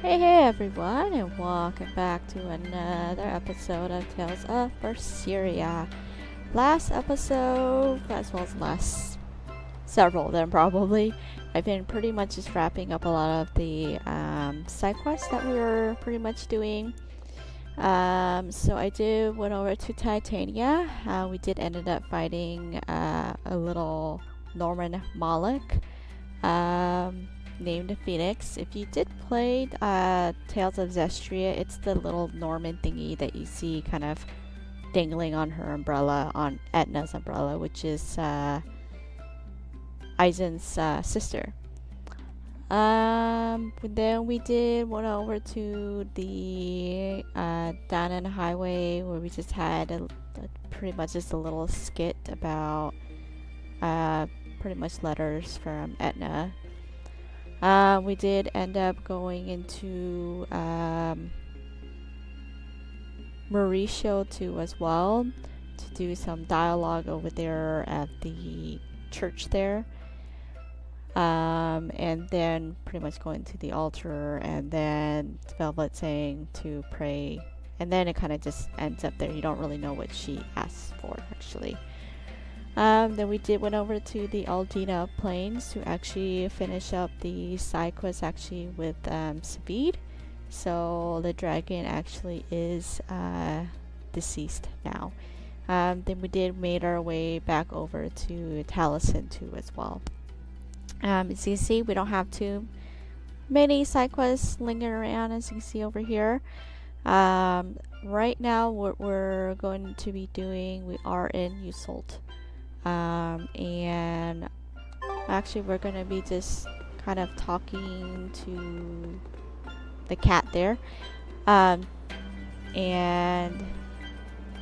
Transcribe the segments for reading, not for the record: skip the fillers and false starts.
Hey everyone, and welcome back to another episode of Tales of Berseria. Last episode, as well as last several of them probably, I've been pretty much just wrapping up a lot of the side quests that we were pretty much doing. So I went over to Titania. We did ended up fighting a little Norman Moloch. Named Phoenix. If you did play Tales of Zestria, it's the little Norman thingy that you see kind of dangling on her umbrella, on Etna's umbrella, which is Eisen's sister. Then we went over to the Dannon Highway, where we just had pretty much just a little skit about pretty much letters from Etna. We did end up going into Mauricio too as well, to do some dialogue over there at the church there. And then pretty much going to the altar, and then Velvet saying to pray, and then it kind of just ends up there. You don't really know what she asks for actually. Then we went over to the Aldina Plains to actually finish up the side quest actually with Speed. So the dragon actually is deceased now. Then we made our way back over to Taliesin too as well. As you can see, we don't have too many side quests lingering around, as you can see over here. Right now what we're going to be doing, we are in Yseult. And actually we're gonna be just kind of talking to the cat there, and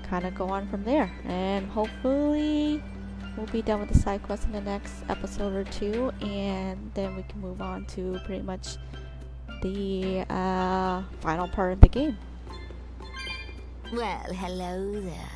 kind of go on from there, and hopefully we'll be done with the side quest in the next episode or two, and then we can move on to pretty much the final part of the game. Well, hello there.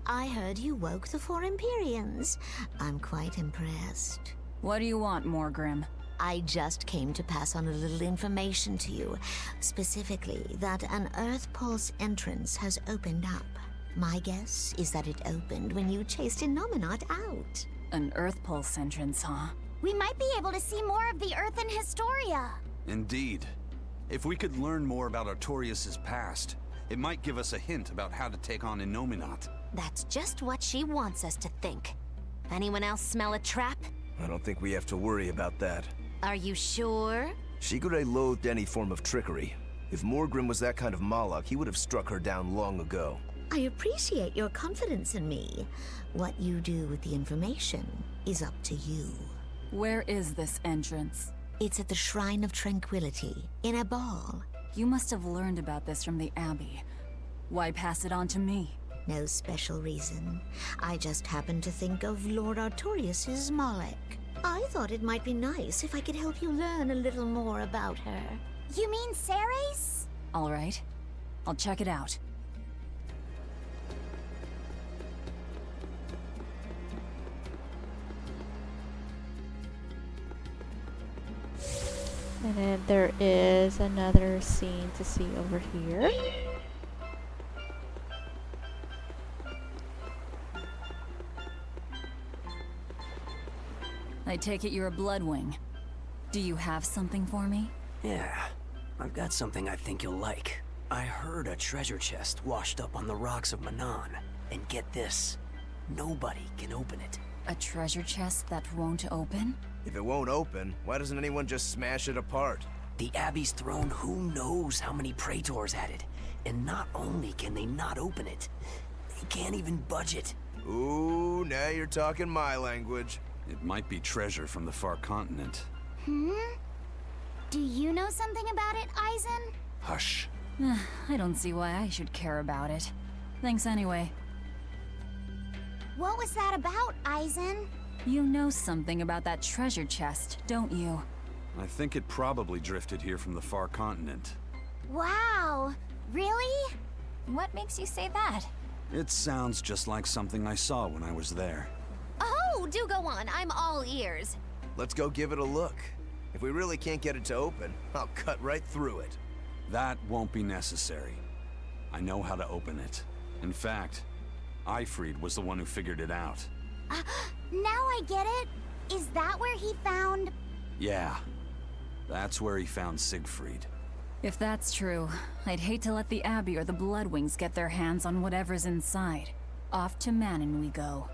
I heard you woke the four Empyreans. I'm quite impressed. What do you want, Morgrim? I just came to pass on a little information to you. Specifically, that an Earthpulse entrance has opened up. My guess is that it opened when you chased Innominat out. An Earthpulse entrance, huh? We might be able to see more of the Earth in Historia. Indeed. If we could learn more about Artorias' past, it might give us a hint about how to take on Innominat. That's just what she wants us to think. Anyone else smell a trap? I don't think we have to worry about that. Are you sure? Shigure loathed any form of trickery. If Morgrim was that kind of Moloch, he would have struck her down long ago. I appreciate your confidence in me. What you do with the information is up to you. Where is this entrance? It's at the Shrine of Tranquility, in a ball. You must have learned about this from the Abbey. Why pass it on to me? No special reason. I just happened to think of Lord Artorias' Moloch. I thought it might be nice if I could help you learn a little more about her. You mean Ceres? All right. I'll check it out. And then there is another scene to see over here. I take it you're a Bloodwing. Do you have something for me? Yeah, I've got something I think you'll like. I heard a treasure chest washed up on the rocks of Manann. And get this, nobody can open it. A treasure chest that won't open? If it won't open, why doesn't anyone just smash it apart? The Abbey's throne, who knows how many praetors at it. And not only can they not open it, they can't even budge it. Ooh, now you're talking my language. It might be treasure from the far continent. Do you know something about it, Eisen? Hush. I don't see why I should care about it. Thanks anyway. What was that about, Eisen? You know something about that treasure chest, don't you? I think it probably drifted here from the far continent. Wow, really? What makes you say that? It sounds just like something I saw when I was there. Oh, do go on, I'm all ears. Let's go give it a look. If we really can't get it to open, I'll cut right through it. That won't be necessary. I know how to open it. In fact, Ifrid was the one who figured it out. Now I get it. Is that where he found... Yeah, that's where he found Siegfried. If that's true, I'd hate to let the Abbey or the Bloodwings get their hands on whatever's inside. Off to Manann we go.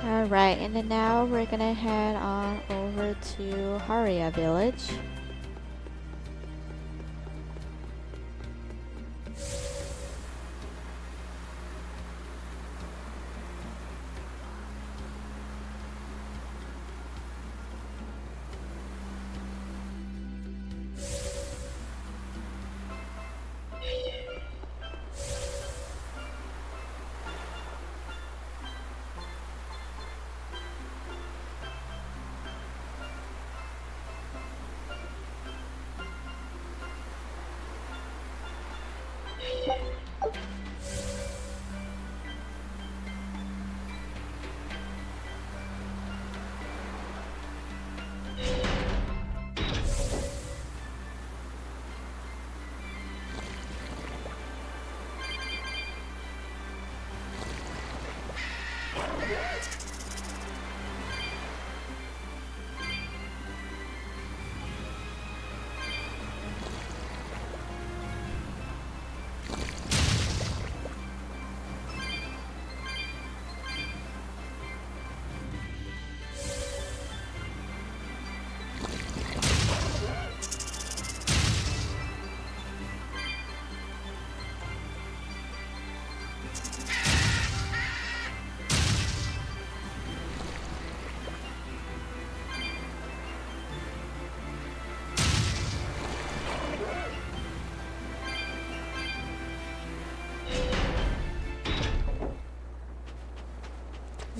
Alright, and then now we're gonna head on over to Haria village.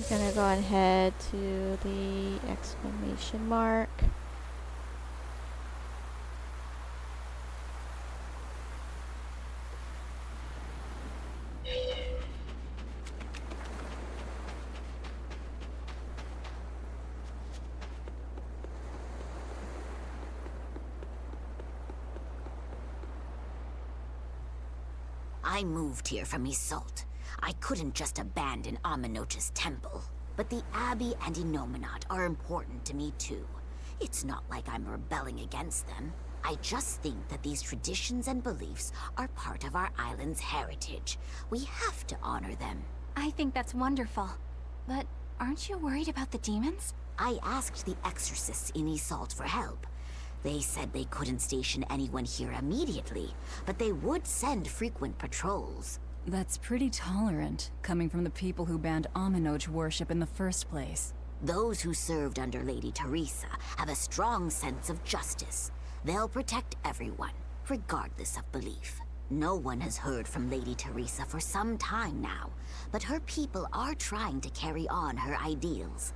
We're gonna go ahead to the exclamation mark. I moved here from Yseult. I couldn't just abandon Amenoch's temple. But the Abbey and Innominat are important to me too. It's not like I'm rebelling against them. I just think that these traditions and beliefs are part of our island's heritage. We have to honor them. I think that's wonderful. But aren't you worried about the demons? I asked the exorcists in Yseult for help. They said they couldn't station anyone here immediately, but they would send frequent patrols. That's pretty tolerant, coming from the people who banned Amenoch worship in the first place. Those who served under Lady Teresa have a strong sense of justice. They'll protect everyone, regardless of belief. No one has heard from Lady Teresa for some time now, but her people are trying to carry on her ideals.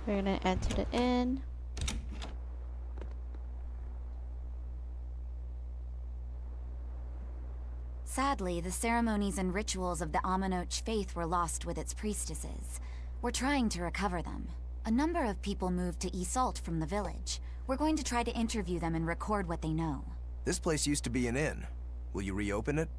We're gonna enter the inn. Sadly, the ceremonies and rituals of the Amenoch faith were lost with its priestesses. We're trying to recover them. A number of people moved to Yseult from the village. We're going to try to interview them and record what they know. This place used to be an inn. Will you reopen it?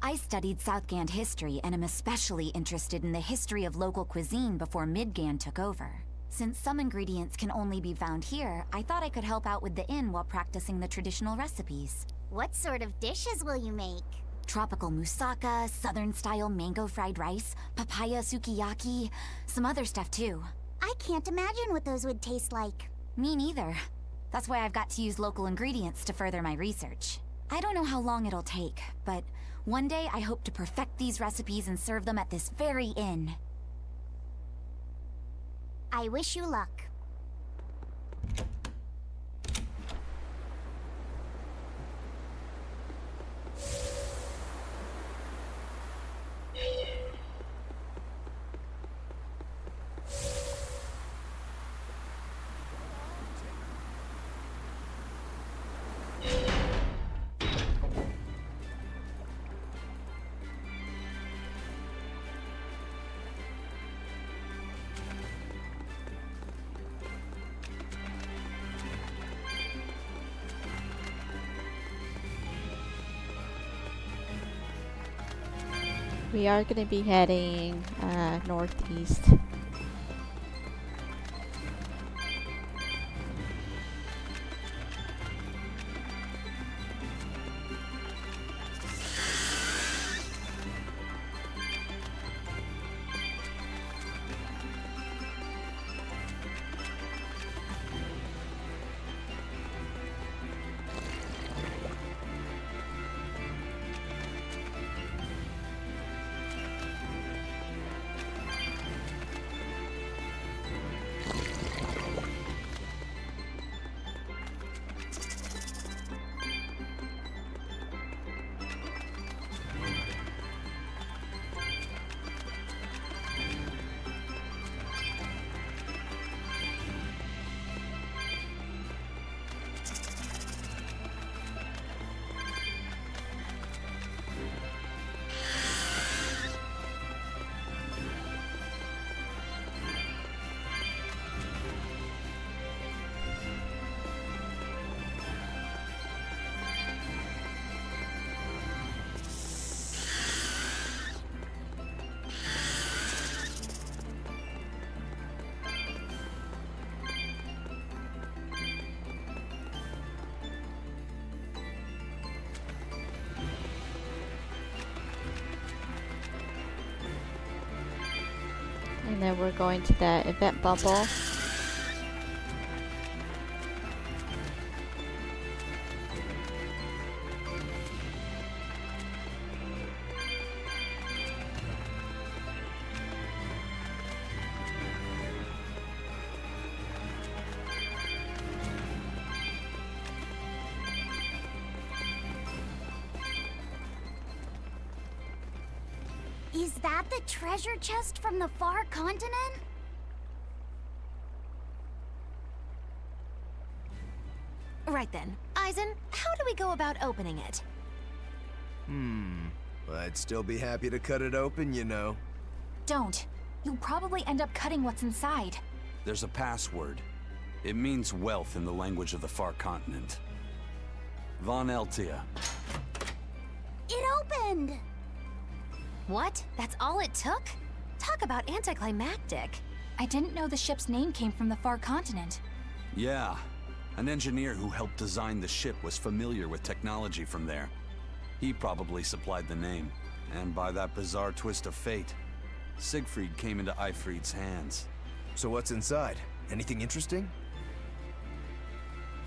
I studied Southgand history and am especially interested in the history of local cuisine before Midgand took over. Since some ingredients can only be found here, I thought I could help out with the inn while practicing the traditional recipes. What sort of dishes will you make? tropical moussaka, southern-style mango fried rice, papaya sukiyaki, some other stuff too. I can't imagine what those would taste like. Me neither. That's why I've got to use local ingredients to further my research. I don't know how long it'll take, but one day I hope to perfect these recipes and serve them at this very inn. I wish you luck. We are going to be heading northeast. And then we're going to that event bubble. Is that the treasure chest from the far continent? Right then. Eisen, how do we go about opening it? I'd still be happy to cut it open, you know. Don't. You'll probably end up cutting what's inside. There's a password. It means wealth in the language of the far continent. Von Eltia. It opened! What? That's all it took? Talk about anticlimactic. I didn't know the ship's name came from the far continent. Yeah. An engineer who helped design the ship was familiar with technology from there. He probably supplied the name. And by that bizarre twist of fate, Siegfried came into Eifried's hands. So what's inside? Anything interesting?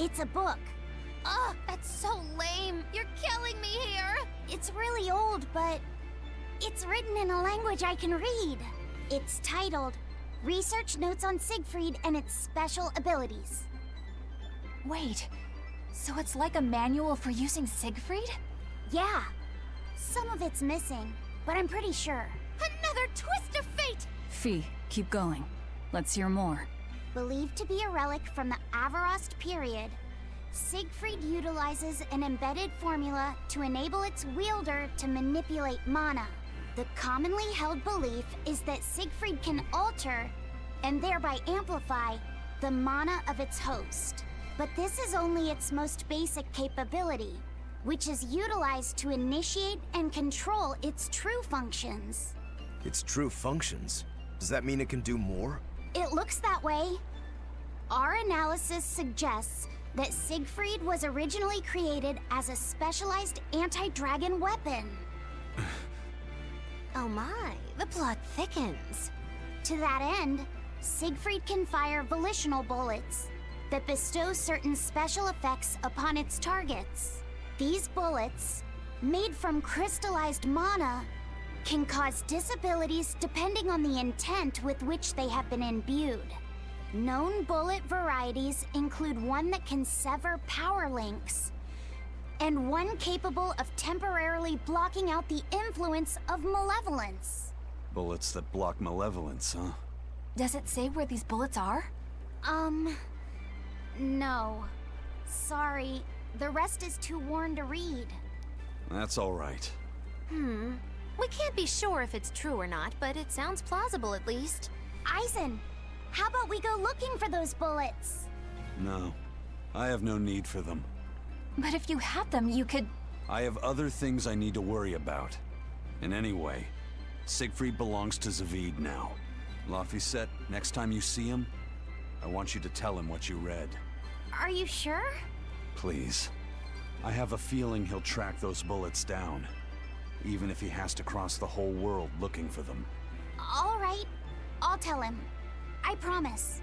It's a book. Ugh, that's so lame. You're killing me here. It's really old, but it's written in a language I can read. It's titled Research Notes on Siegfried and Its Special Abilities. Wait, so it's like a manual for using Siegfried? Yeah. Some of it's missing, but I'm pretty sure. Another twist of fate! Fee, keep going. Let's hear more. Believed to be a relic from the Avarost period, Siegfried utilizes an embedded formula to enable its wielder to manipulate mana. The commonly held belief is that Siegfried can alter, and thereby amplify, the mana of its host. But this is only its most basic capability, which is utilized to initiate and control its true functions. Its true functions? Does that mean it can do more? It looks that way. Our analysis suggests that Siegfried was originally created as a specialized anti-dragon weapon. Oh my, the plot thickens. To that end, Siegfried can fire volitional bullets that bestow certain special effects upon its targets. These bullets, made from crystallized mana, can cause disabilities depending on the intent with which they have been imbued. Known bullet varieties include one that can sever power links, and one capable of temporarily blocking out the influence of malevolence. Bullets that block malevolence, huh? Does it say where these bullets are? No. Sorry, the rest is too worn to read. That's all right. We can't be sure if it's true or not, but it sounds plausible at least. Eisen, how about we go looking for those bullets? No, I have no need for them. But if you had them, you could... I have other things I need to worry about. And anyway, Siegfried belongs to Zavid now. Laphicet, next time you see him, I want you to tell him what you read. Are you sure? Please. I have a feeling he'll track those bullets down, even if he has to cross the whole world looking for them. All right, I'll tell him. I promise.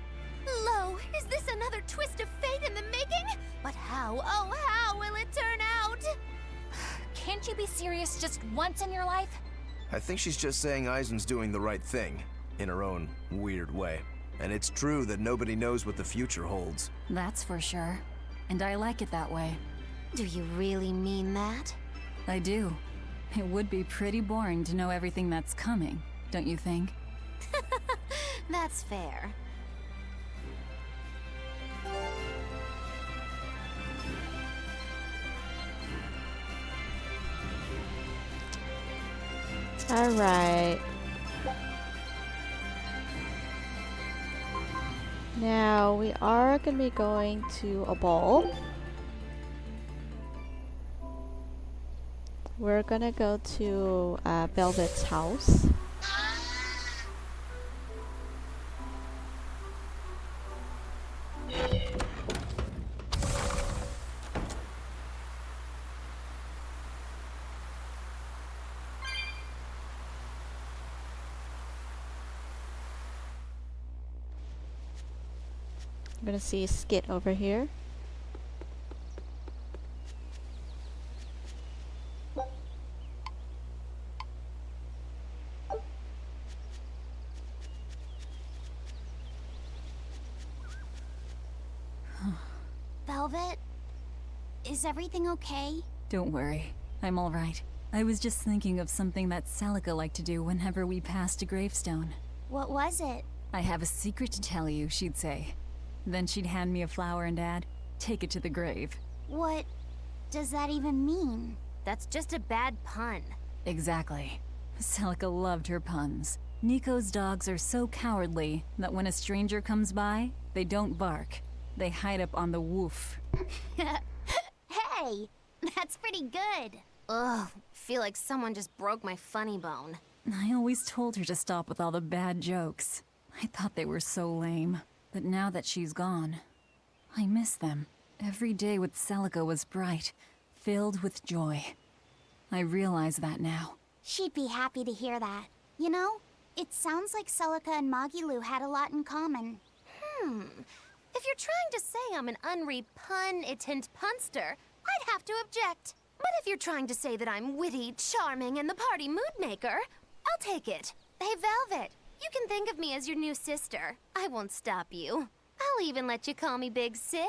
Lo, is this another twist of fate in the making? But how, oh how will it turn out? Can't you be serious just once in your life? I think she's just saying Eisen's doing the right thing, in her own weird way. And it's true that nobody knows what the future holds. That's for sure. And I like it that way. Do you really mean that? I do. It would be pretty boring to know everything that's coming, don't you think? That's fair. All right. Now we are going to be going to a ball. We're going to go to Velvet's house. I'm gonna see Skit over here. Velvet, is everything okay? Don't worry. I'm all right. I was just thinking of something that Celica liked to do whenever we passed a gravestone. What was it? I have a secret to tell you, she'd say. Then she'd hand me a flower and add, take it to the grave. What does that even mean? That's just a bad pun. Exactly. Celica loved her puns. Nico's dogs are so cowardly that when a stranger comes by, they don't bark. They hide up on the woof. Hey, that's pretty good. Ugh, feel like someone just broke my funny bone. I always told her to stop with all the bad jokes. I thought they were so lame. But now that she's gone, I miss them. Every day with Celica was bright, filled with joy. I realize that now. She'd be happy to hear that. You know, it sounds like Celica and Magilu had a lot in common. If you're trying to say I'm an unrepunnitent punster, I'd have to object. But if you're trying to say that I'm witty, charming, and the party mood maker, I'll take it. Hey, Velvet. You can think of me as your new sister. I won't stop you. I'll even let you call me Big Sis.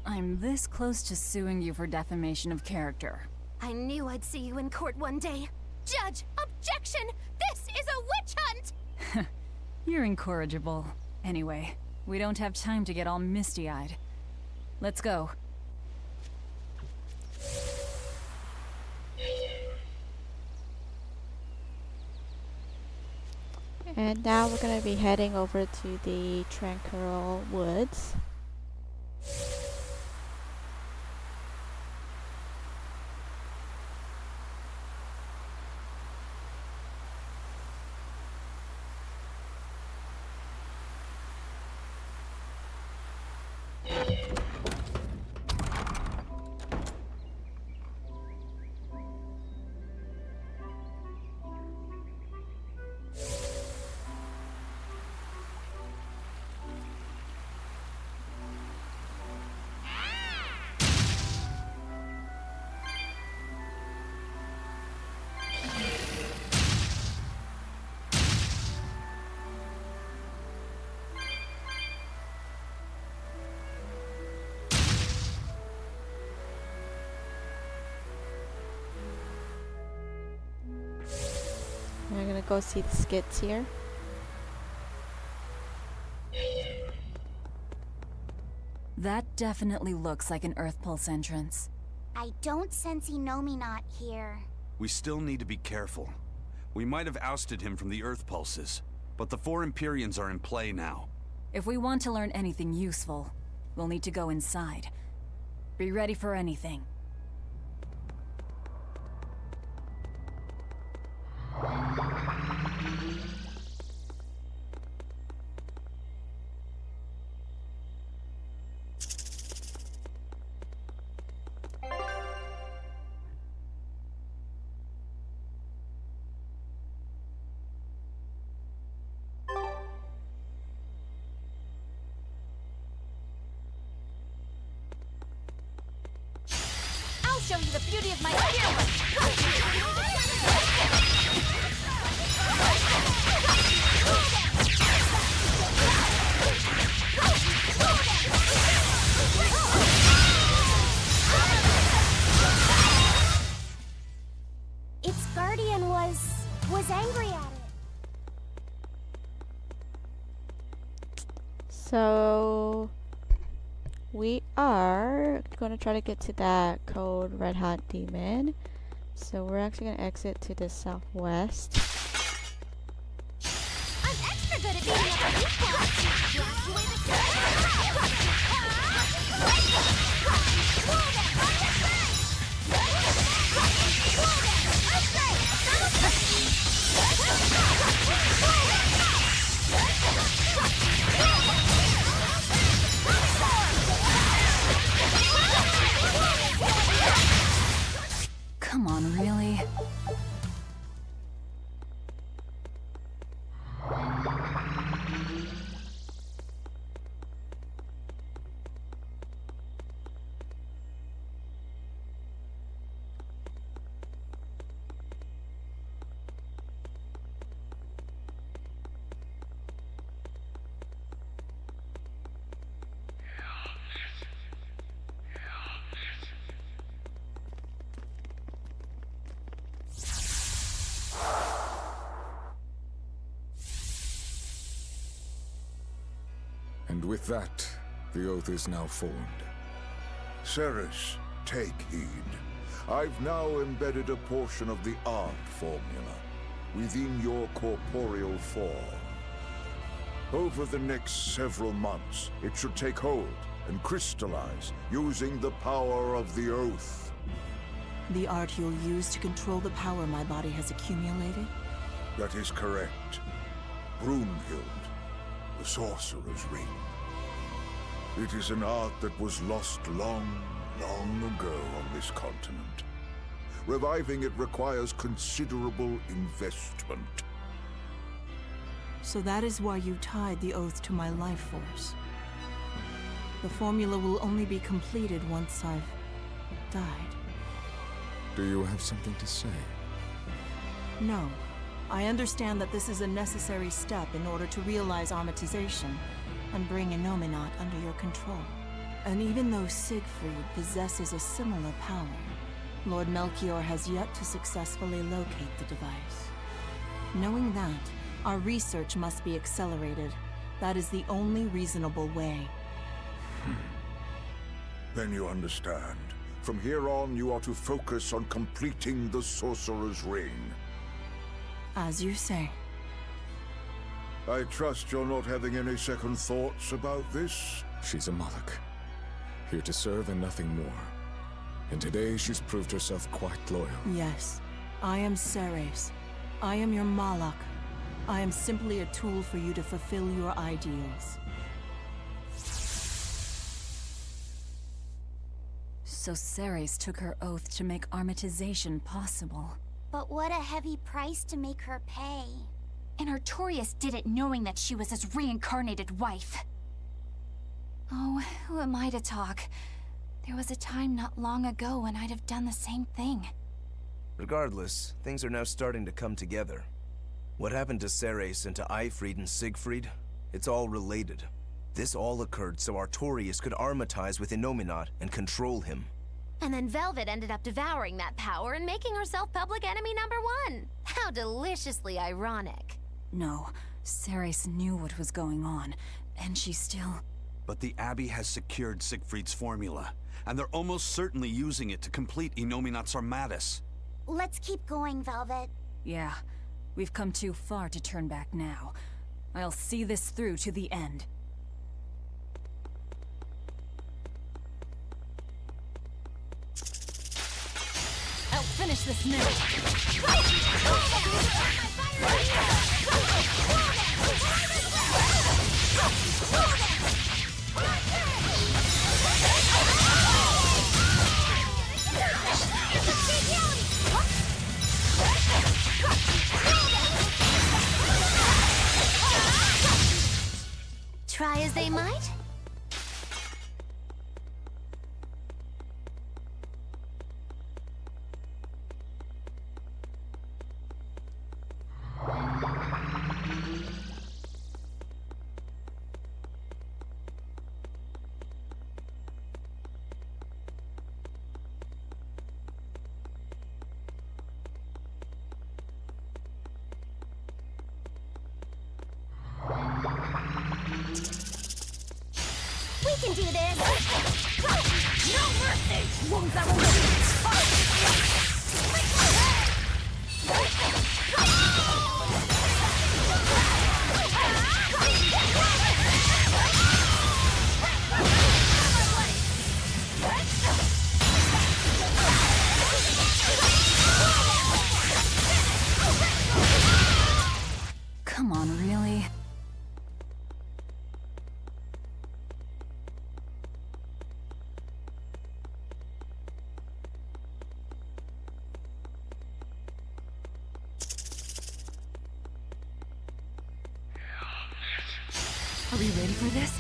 I'm this close to suing you for defamation of character. I knew I'd see you in court one day. Judge, objection! This is a witch hunt! You're incorrigible. Anyway, we don't have time to get all misty-eyed. Let's go. And now we're going to be heading over to the Tranquil Woods. gonna go see the skits here. That definitely looks like an Earthpulse entrance. I don't sense Inominat here. We still need to be careful. We might have ousted him from the Earthpulses, but the 4 Empyreans are in play now. If we want to learn anything useful, we'll need to go inside. Be ready for anything. I'll show you the beauty of my spear. Its guardian was angry at it. So we are gonna try to get to that code Red Hot Demon. So we're actually gonna exit to the southwest. I'm extra good at beating up a weak one. You ask the way the Come on, really? And with that, the oath is now formed. Ceres, take heed. I've now embedded a portion of the art formula within your corporeal form. Over the next several months, it should take hold and crystallize using the power of the oath. The art you'll use to control the power my body has accumulated? That is correct. Brunhild, the Sorcerer's Ring. It is an art that was lost long, long ago on this continent. Reviving it requires considerable investment. So that is why you tied the oath to my life force. The formula will only be completed once I've died. Do you have something to say? No. I understand that this is a necessary step in order to realize Armatization and bring Inominat under your control. And even though Siegfried possesses a similar power, Lord Melchior has yet to successfully locate the device. Knowing that, our research must be accelerated. That is the only reasonable way. Then you understand. From here on, you are to focus on completing the Sorcerer's Ring. As you say. I trust you're not having any second thoughts about this? She's a Malak. Here to serve and nothing more. And today she's proved herself quite loyal. Yes. I am Ceres. I am your Malak. I am simply a tool for you to fulfill your ideals. So Ceres took her oath to make Armatization possible. But what a heavy price to make her pay. And Artorias did it knowing that she was his reincarnated wife. Oh, who am I to talk? There was a time not long ago when I'd have done the same thing. Regardless, things are now starting to come together. What happened to Ceres and to Eifried and Siegfried? It's all related. This all occurred so Artorias could armatize with Inominat and control him. And then Velvet ended up devouring that power and making herself public enemy #1. How deliciously ironic. No, Ceres knew what was going on, and she still... But the Abbey has secured Siegfried's formula, and they're almost certainly using it to complete Innominat's Armatus. Let's keep going, Velvet. Yeah, we've come too far to turn back now. I'll see this through to the end. I'll finish this now. Try as they might? We can do this! No mercy! Wounds that will Come on, really? Are we ready for this?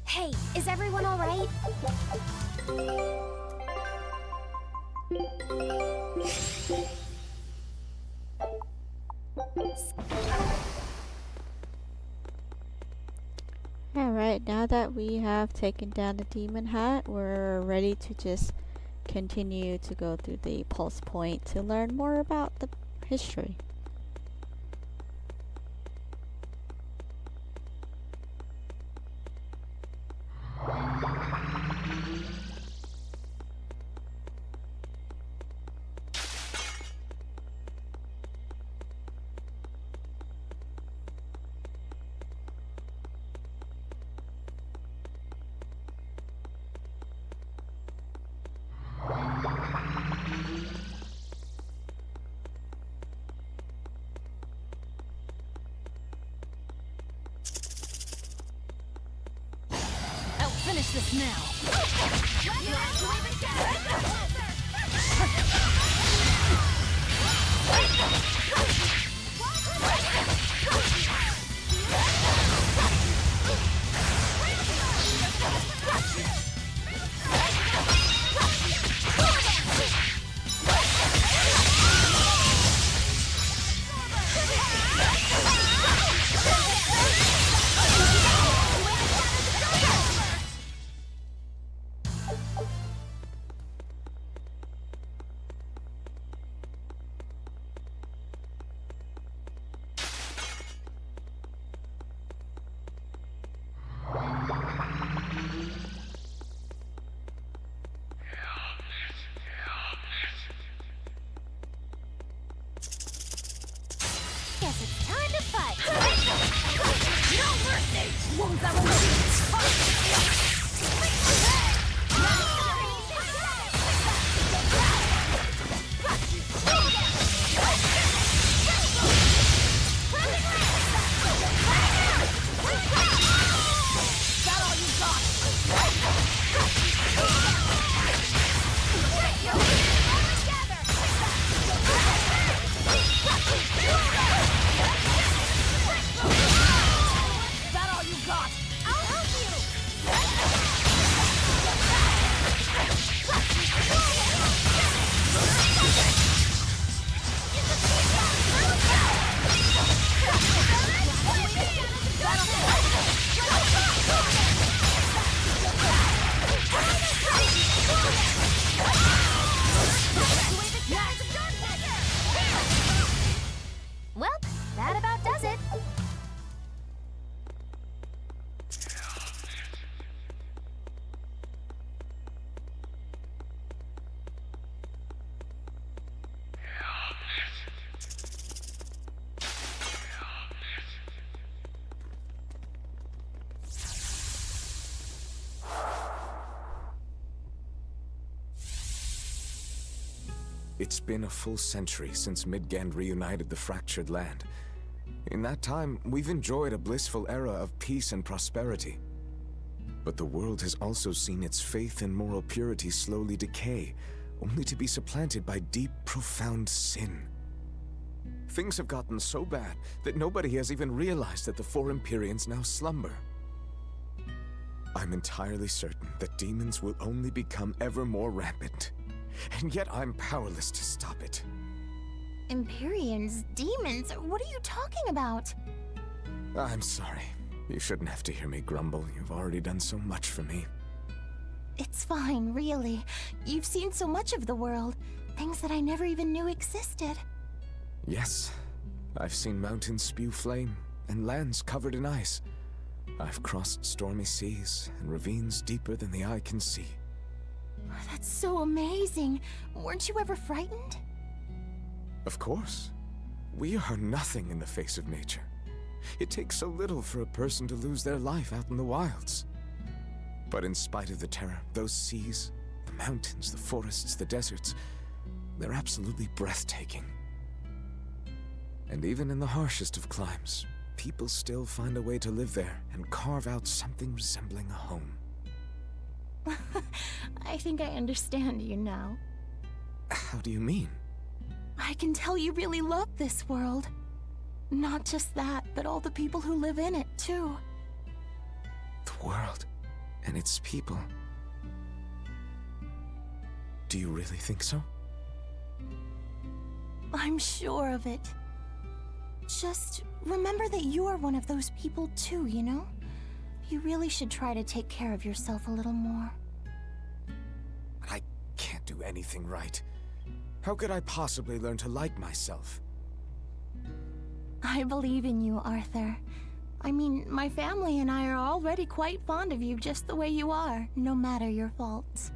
Hey, is everyone all right? Alright, now that we have taken down the demon hat, we're ready to just continue to go through the pulse point to learn more about the history. Finish this now. Wounds that will Well, that about does it. It's been a full century since Midgand reunited the fractured land. In that time, we've enjoyed a blissful era of peace and prosperity. But the world has also seen its faith and moral purity slowly decay, only to be supplanted by deep, profound sin. Things have gotten so bad that nobody has even realized that the four Empyreans now slumber. I'm entirely certain that demons will only become ever more rampant. And yet I'm powerless to stop it. Empyreans? Demons? What are you talking about? I'm sorry. You shouldn't have to hear me grumble. You've already done so much for me. It's fine, really. You've seen so much of the world. Things that I never even knew existed. Yes. I've seen mountains spew flame, and lands covered in ice. I've crossed stormy seas, and ravines deeper than the eye can see. That's so amazing. Weren't you ever frightened? Of course. We are nothing in the face of nature. It takes so little for a person to lose their life out in the wilds. But in spite of the terror, those seas, the mountains, the forests, the deserts, they're absolutely breathtaking. And even in the harshest of climes, people still find a way to live there and carve out something resembling a home. I think I understand you now. How do you mean? I can tell you really love this world. Not just that, but all the people who live in it, too. The world and its people. Do you really think so? I'm sure of it. Just remember that you are one of those people too, you know? You really should try to take care of yourself a little more. I can't do anything right. How could I possibly learn to like myself? I believe in you, Arthur. I mean, my family and I are already quite fond of you just the way you are, no matter your faults.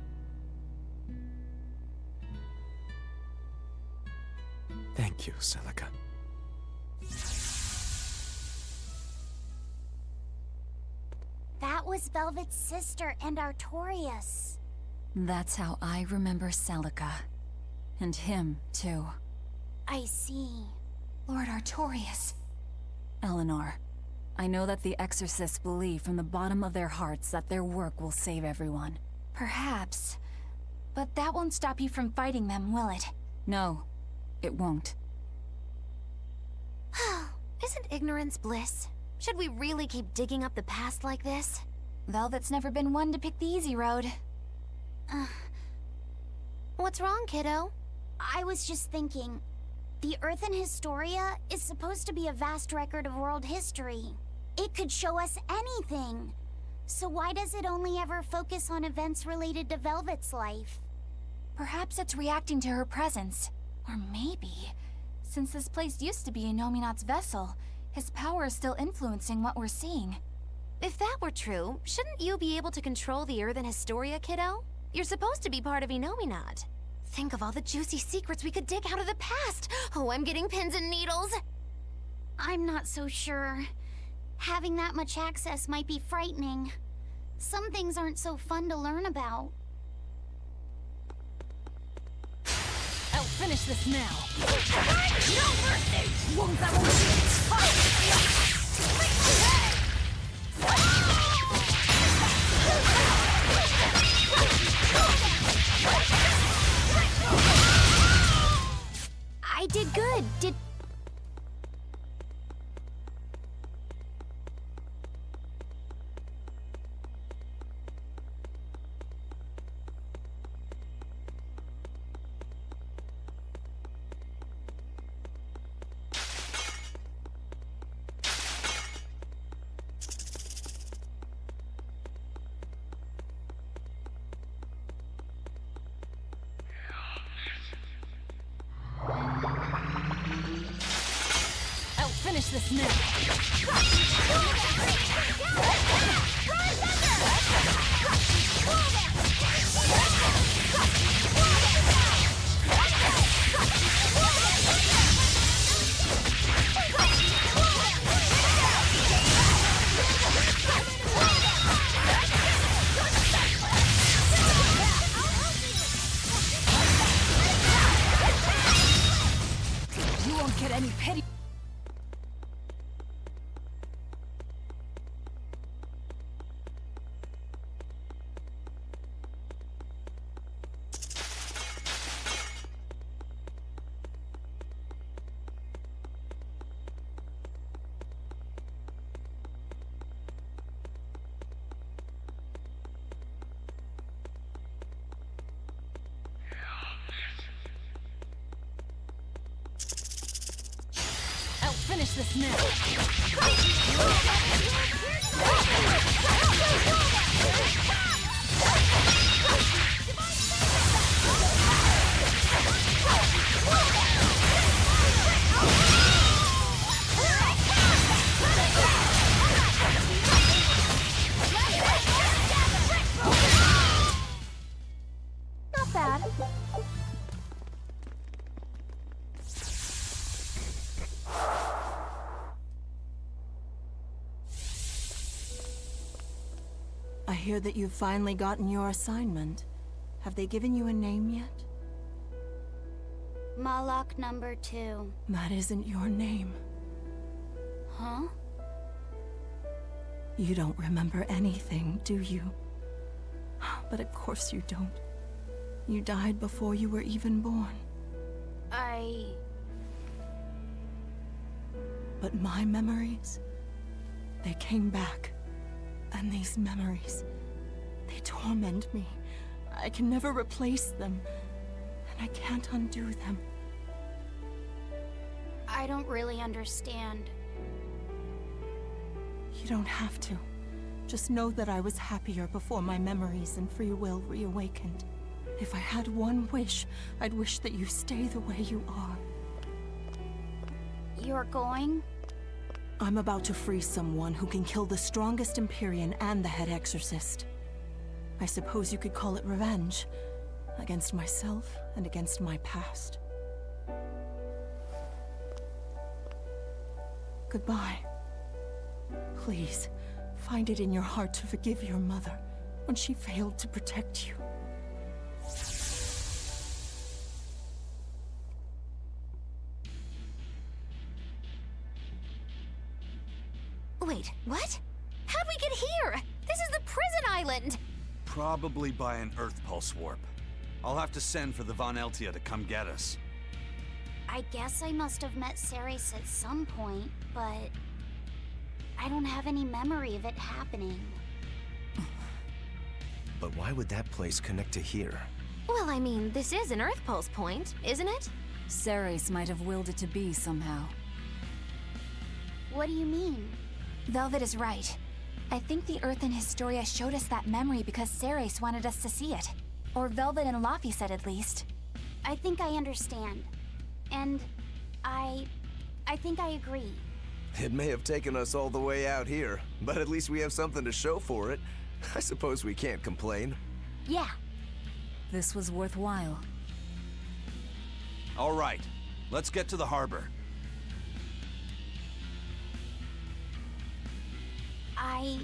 Thank you, Celica. That was Velvet's sister and Artorias. That's how I remember Celica. And him, too. I see. Lord Artorias. Eleanor, I know that the Exorcists believe from the bottom of their hearts that their work will save everyone. Perhaps. But that won't stop you from fighting them, will it? No, it won't. Isn't ignorance bliss? Should we really keep digging up the past like this? Velvet's never been one to pick the easy road. What's wrong, kiddo? I was just thinking, the Earth in Historia is supposed to be a vast record of world history. It could show us anything. So why does it only ever focus on events related to Velvet's life? Perhaps it's reacting to her presence. Or maybe, since this place used to be Innominat's vessel, his power is still influencing what we're seeing. If that were true, shouldn't you be able to control the Earth in Historia, kiddo? You're supposed to be part of Innominat. Think of all the juicy secrets we could dig out of the past. Oh, I'm getting pins and needles. I'm not so sure. Having that much access might be frightening. Some things aren't so fun to learn about. I'll finish this now. No mercy! I did good. I'll finish this now. You won't get any pity. I'll finish this now. Not bad. I hear that you've finally gotten your assignment. Have they given you a name yet? Malak number 2. That isn't your name. Huh? You don't remember anything, do you? But of course you don't. You died before you were even born. But my memories, they came back. And these memories, they torment me. I can never replace them, and I can't undo them. I don't really understand. You don't have to. Just know that I was happier before my memories and free will reawakened. If I had one wish, I'd wish that you stay the way you are. You're going? I'm about to free someone who can kill the strongest Empyrean and the head exorcist. I suppose you could call it revenge. Against myself and against my past. Goodbye. Please, find it in your heart to forgive your mother when she failed to protect you. Wait, what? How'd we get here? This is the prison island! Probably by an Earthpulse warp. I'll have to send for the Von Eltia to come get us. I guess I must have met Ceres at some point, but I don't have any memory of it happening. But why would that place connect to here? Well, I mean, this is an Earthpulse point, isn't it? Ceres might have willed it to be somehow. What do you mean? Velvet is right. I think the Earth in Historia showed us that memory because Ceres wanted us to see it. Or Velvet and Laffy said at least. I think I understand. And I think I agree. It may have taken us all the way out here, but at least we have something to show for it. I suppose we can't complain. Yeah. This was worthwhile. All right, let's get to the harbor. I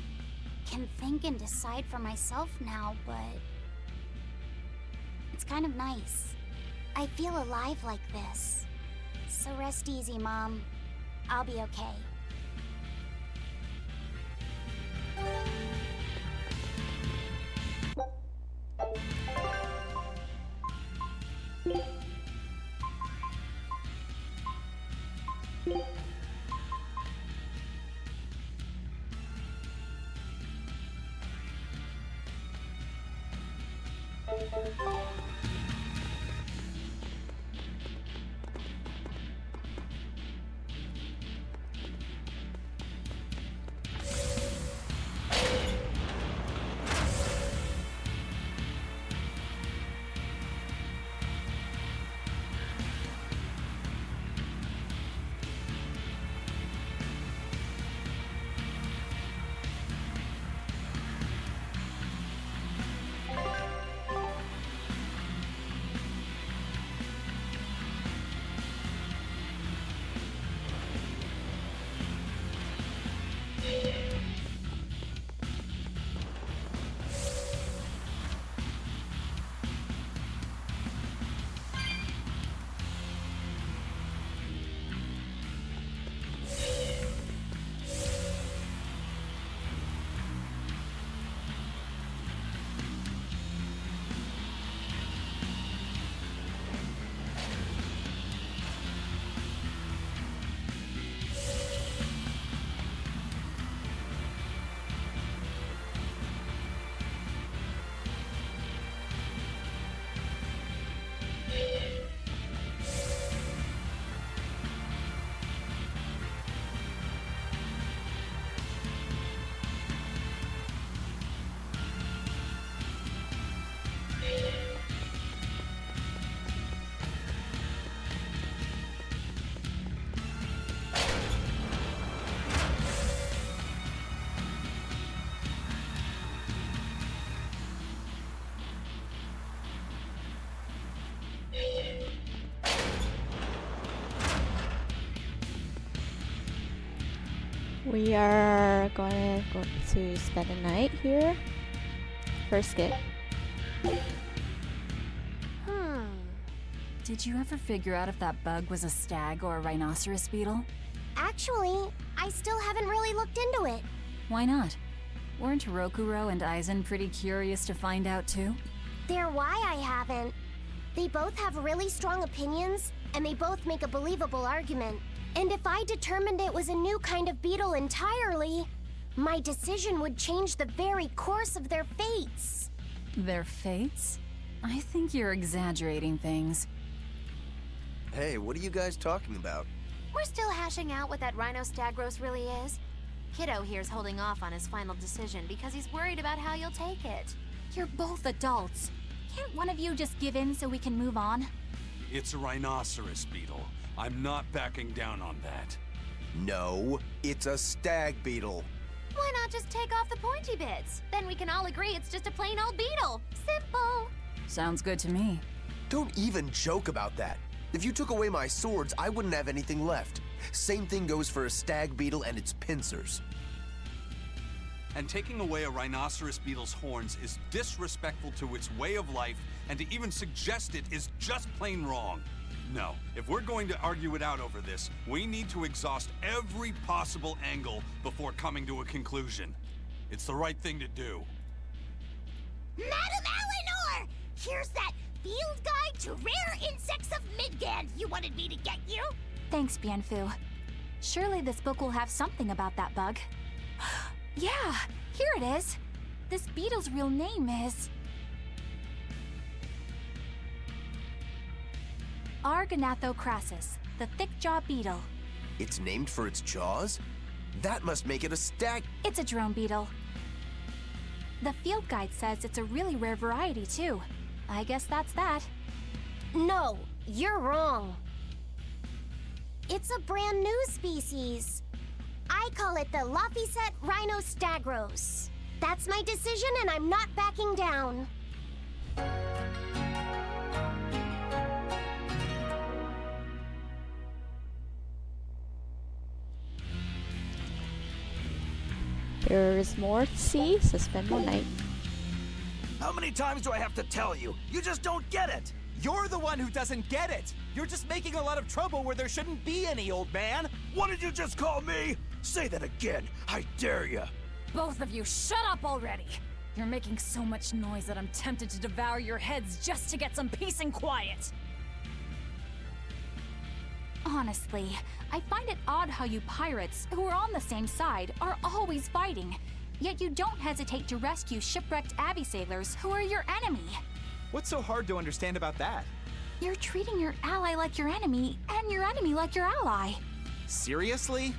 can think and decide for myself now, but it's kind of nice. I feel alive like this. So rest easy, Mom. I'll be okay. We are going to spend the night here. First skip. Did you ever figure out if that bug was a stag or a rhinoceros beetle? Actually, I still haven't really looked into it. Why not? Weren't Rokuro and Aizen pretty curious to find out too? They're why I haven't. They both have really strong opinions, and they both make a believable argument. And if I determined it was a new kind of beetle entirely, my decision would change the very course of their fates. Their fates? I think you're exaggerating things. Hey, what are you guys talking about? We're still hashing out what that Rhino-Stagros really is. Kiddo here's holding off on his final decision because he's worried about how you'll take it. You're both adults. Can't one of you just give in so we can move on? It's a rhinoceros beetle. I'm not backing down on that. No, it's a stag beetle. Why not just take off the pointy bits? Then we can all agree it's just a plain old beetle. Simple. Sounds good to me. Don't even joke about that. If you took away my swords, I wouldn't have anything left. Same thing goes for a stag beetle and its pincers. And taking away a rhinoceros beetle's horns is disrespectful to its way of life, and to even suggest it is just plain wrong. No, if we're going to argue it out over this, we need to exhaust every possible angle before coming to a conclusion. It's the right thing to do. Madam Eleanor! Here's that field guide to rare insects of Midgand you wanted me to get you. Thanks, Bienfu. Surely this book will have something about that bug. Yeah, here it is. This beetle's real name is Argonathocrassus, the thick-jaw beetle. It's named for its jaws? That must make it a stag. It's a drone beetle. The field guide says it's a really rare variety, too. I guess that's that. No, you're wrong. It's a brand new species. I call it the Laphicet Rhino-Stagros. That's my decision, and I'm not backing down. There is more to see, so spend more night. How many times do I have to tell you? You just don't get it! You're the one who doesn't get it! You're just making a lot of trouble where there shouldn't be any, old man! What did you just call me? Say that again, I dare ya! Both of you, shut up already! You're making so much noise that I'm tempted to devour your heads just to get some peace and quiet! Honestly, I find it odd how you pirates, who are on the same side, are always fighting. Yet you don't hesitate to rescue shipwrecked Abbey sailors who are your enemy. What's so hard to understand about that? You're treating your ally like your enemy, and your enemy like your ally. Seriously?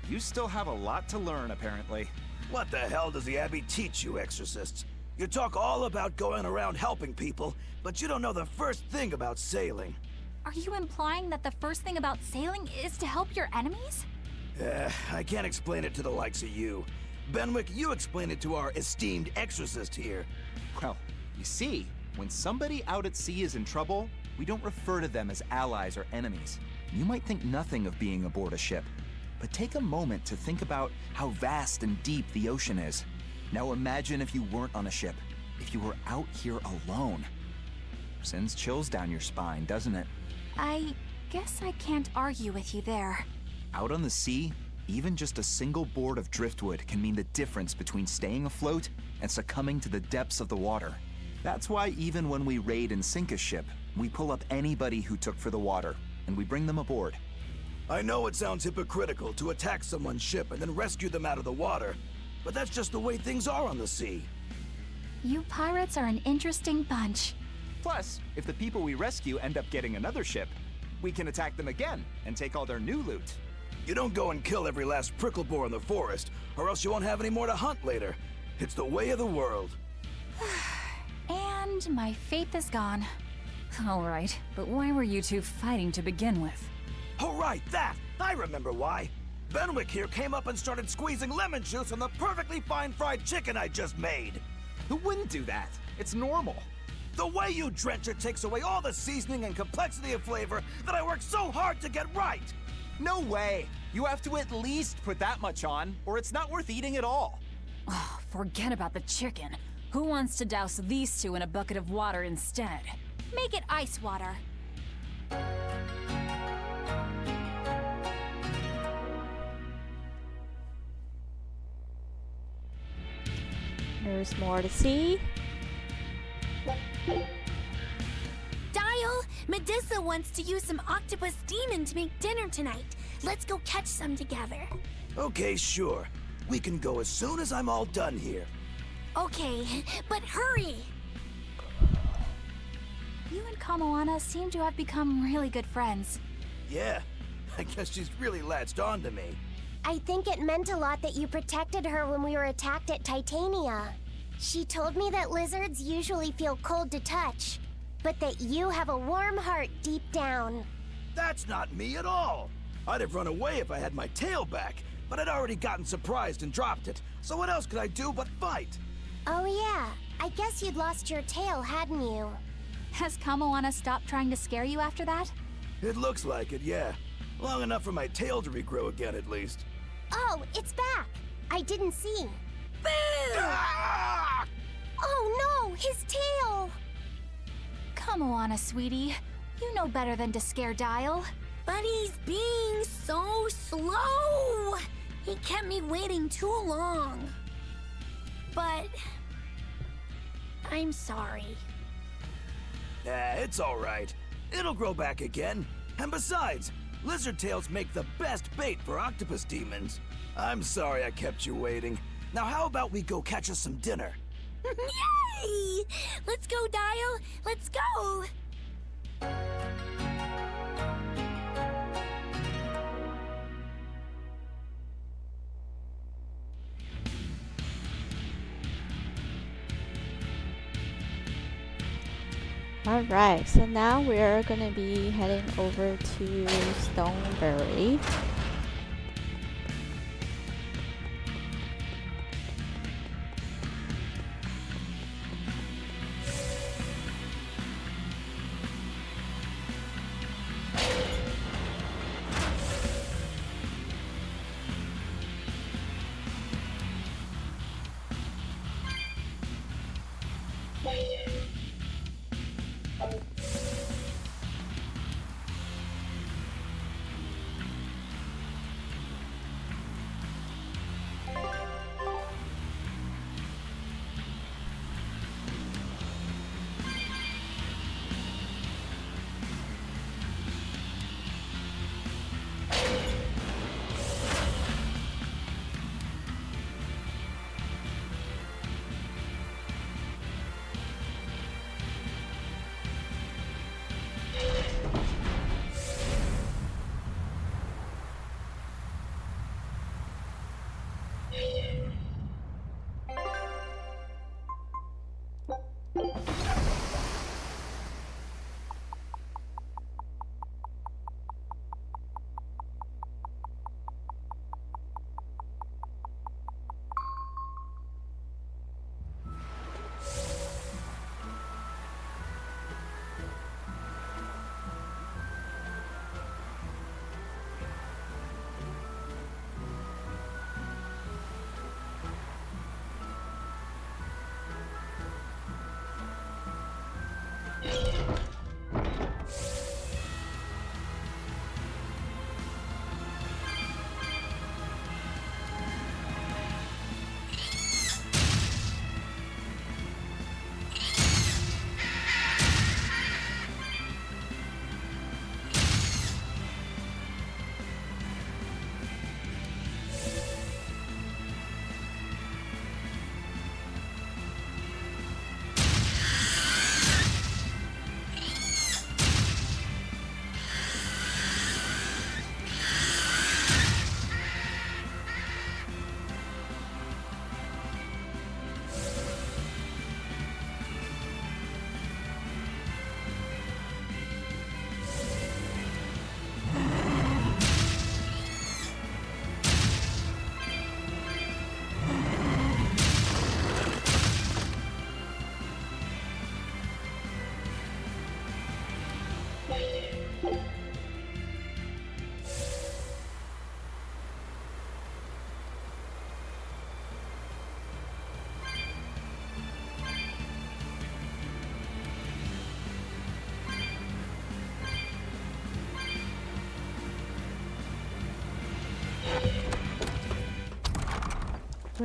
You still have a lot to learn, apparently. What the hell does the Abbey teach you, exorcists? You talk all about going around helping people, but you don't know the first thing about sailing. Are you implying that the first thing about sailing is to help your enemies? I can't explain it to the likes of you. Benwick, you explain it to our esteemed exorcist here. Well, you see, when somebody out at sea is in trouble, we don't refer to them as allies or enemies. You might think nothing of being aboard a ship, but take a moment to think about how vast and deep the ocean is. Now imagine if you weren't on a ship, if you were out here alone. Sends chills down your spine, doesn't it? I guess I can't argue with you there. Out on the sea, even just a single board of driftwood can mean the difference between staying afloat and succumbing to the depths of the water. That's why even when we raid and sink a ship, we pull up anybody who took for the water, and we bring them aboard. I know it sounds hypocritical to attack someone's ship and then rescue them out of the water, but that's just the way things are on the sea. You pirates are an interesting bunch. Plus, if the people we rescue end up getting another ship, we can attack them again and take all their new loot. You don't go and kill every last prickle boar in the forest, or else you won't have any more to hunt later. It's the way of the world. And my faith is gone. All right, but why were you two fighting to begin with? Oh right, that! I remember why. Benwick here came up and started squeezing lemon juice on the perfectly fine fried chicken I just made. Who wouldn't do that? It's normal. The way you drench it takes away all the seasoning and complexity of flavor that I worked so hard to get right! No way! You have to at least put that much on, or it's not worth eating at all. Oh, forget about the chicken. Who wants to douse these two in a bucket of water instead? Make it ice water. There's more to see. Dial, Medusa wants to use some octopus demon to make dinner tonight. Let's go catch some together. Okay, sure. We can go as soon as I'm all done here. Okay, but hurry! You and Kamoana seem to have become really good friends. Yeah, I guess she's really latched on to me. I think it meant a lot that you protected her when we were attacked at Titania. She told me that lizards usually feel cold to touch, but that you have a warm heart deep down. That's not me at all. I'd have run away if I had my tail back, but I'd already gotten surprised and dropped it. So what else could I do but fight? Oh yeah, I guess you'd lost your tail, hadn't you? Has Kamoana stopped trying to scare you after that? It looks like it, yeah. Long enough for my tail to regrow again, at least. Oh, it's back. I didn't see. Boo! Ah! Oh no, his tail! Kamoana, sweetie. You know better than to scare Dial. But he's being so slow! He kept me waiting too long. But... I'm sorry. It's all right. It'll grow back again. And besides, lizard tails make the best bait for octopus demons. I'm sorry I kept you waiting. Now how about we go catch us some dinner? Yay! Let's go, Dial! Let's go! Alright, so now we're gonna be heading over to Stoneberry. We're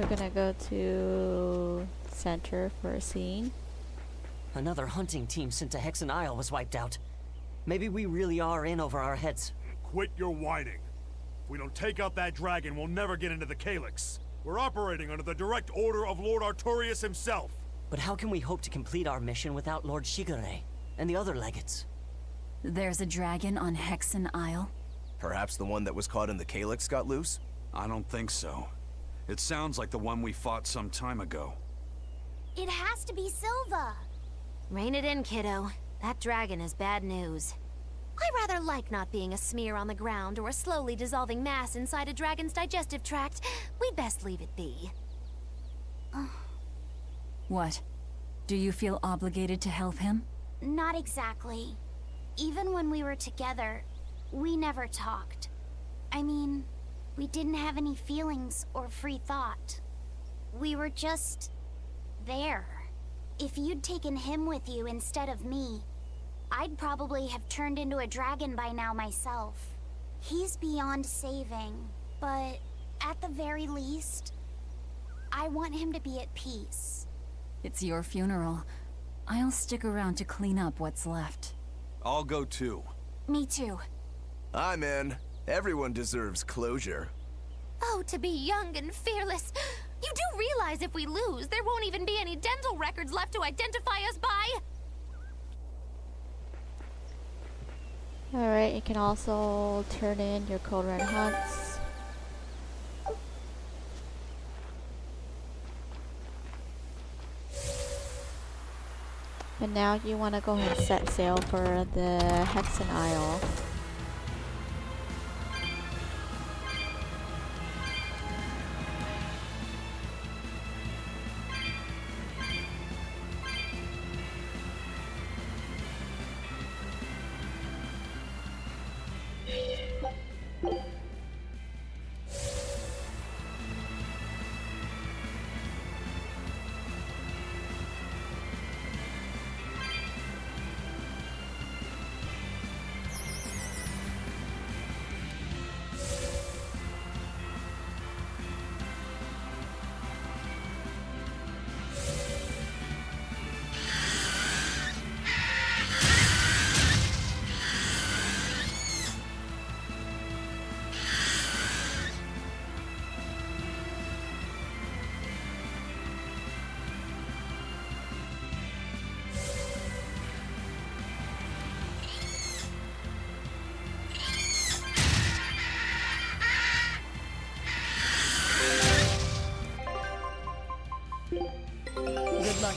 gonna go to center for a scene. Another hunting team sent to Hexen Isle was wiped out. Maybe we really are in over our heads. Quit your whining. If we don't take out that dragon, we'll never get into the Calyx. We're operating under the direct order of Lord Artorias himself. But how can we hope to complete our mission without Lord Shigure and the other legates? There's a dragon on Hexen Isle? Perhaps the one that was caught in the Calyx got loose? I don't think so. It sounds like the one we fought some time ago. It has to be Silva. Rein it in, kiddo. That dragon is bad news. I rather like not being a smear on the ground or a slowly dissolving mass inside a dragon's digestive tract. We'd best leave it be. What? Do you feel obligated to help him? Not exactly. Even when we were together, we never talked. I mean, we didn't have any feelings or free thought. We were just there. If you'd taken him with you instead of me, I'd probably have turned into a dragon by now myself. He's beyond saving, but at the very least, I want him to be at peace. It's your funeral. I'll stick around to clean up what's left. I'll go too. Me too. I'm in. Everyone deserves closure. Oh, to be young and fearless. You do realize if we lose, there won't even be any dental records left to identify us by? Alright, you can also turn in your Cold Red hunts. And now you want to go ahead and set sail for the Hexen Isle. Good luck.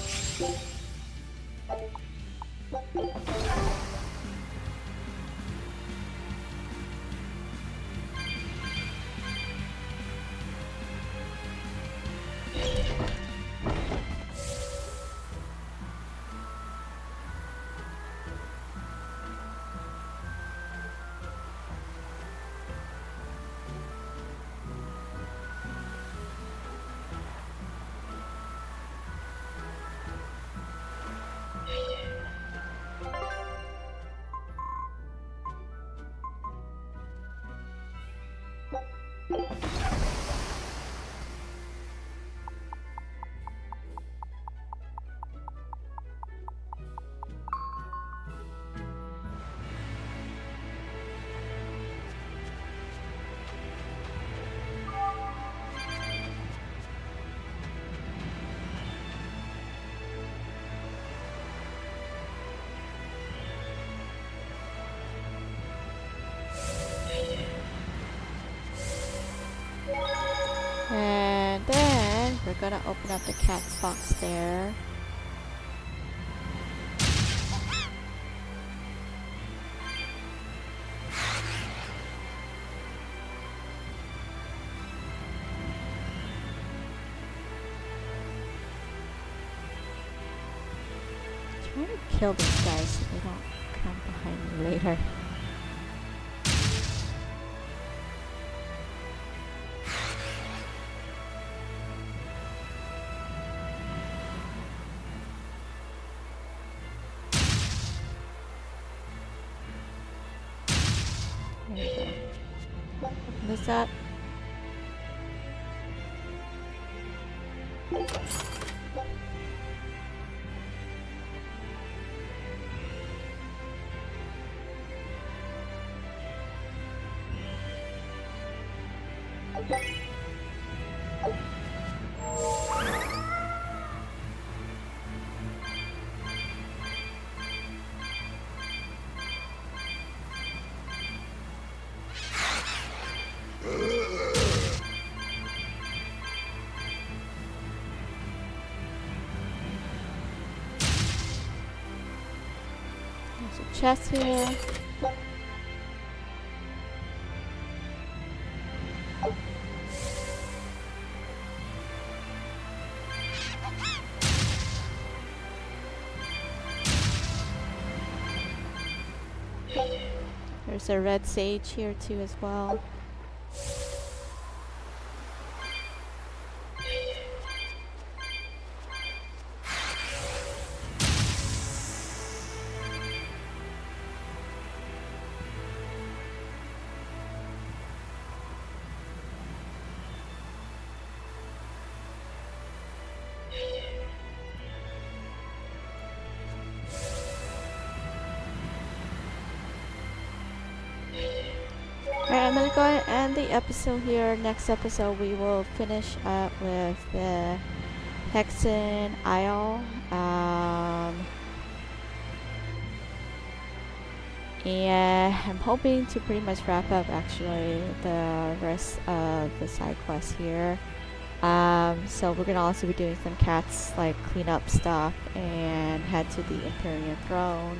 And then we're gonna open up the cat's box there. Trying to kill these guys so they don't come behind me later. There you go. What is that? There's a chest here. There's a red sage here too as well. Alright, I'm gonna go ahead and end the episode here. Next episode we will finish up with the Hexen Isle. And I'm hoping to pretty much wrap up actually the rest of the side quests here. So we're gonna also be doing some cats like clean up stuff and head to the Imperial Throne.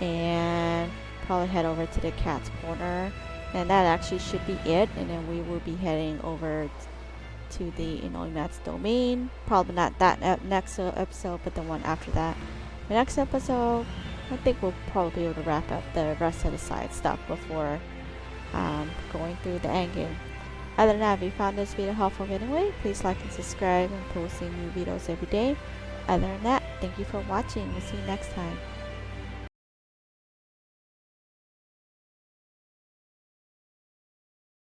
And probably head over to the Cat's Corner, and that actually should be it. And then we will be heading over to the Inoimat's domain. Probably not that next episode, but the one after that. The next episode, I think we'll probably be able to wrap up the rest of the side stuff before going through the endgame. Other than that, if you found this video helpful in any way, please like and subscribe. I'm posting new videos every day. Other than that, thank you for watching. We'll see you next time.